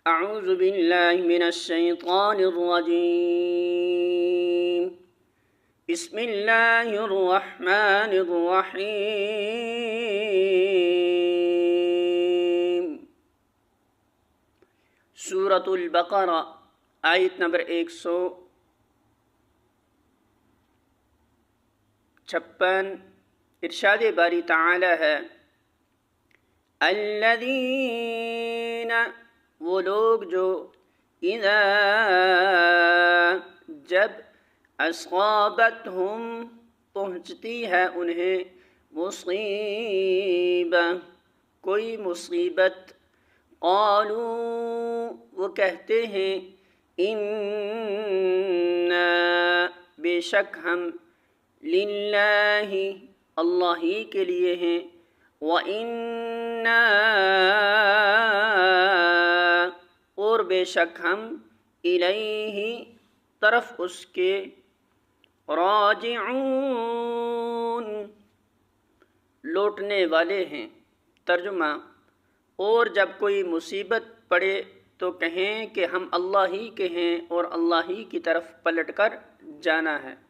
اعوذ باللہ من الشیطان الرجیم بسم اللہ الرحمن الرحیم۔ سورۃ البقرہ آیت نمبر 156۔ ارشاد باری تعالی ہے، الذین، وہ لوگ جو اذا، جب، اصابتہم، پہنچتی ہے انہیں، مصیبہ، کوئی مصیبت، قالوا، وہ کہتے ہیں، انا، بے شک ہم، للہ، اللہ ہی کے لیے ہیں، وَإِنَّا، اور بے شک ہم، الیہ، طرف اس کے، راجعون، لوٹنے والے ہیں۔ ترجمہ، اور جب کوئی مصیبت پڑے تو کہیں کہ ہم اللہ ہی کے ہیں اور اللہ ہی کی طرف پلٹ کر جانا ہے۔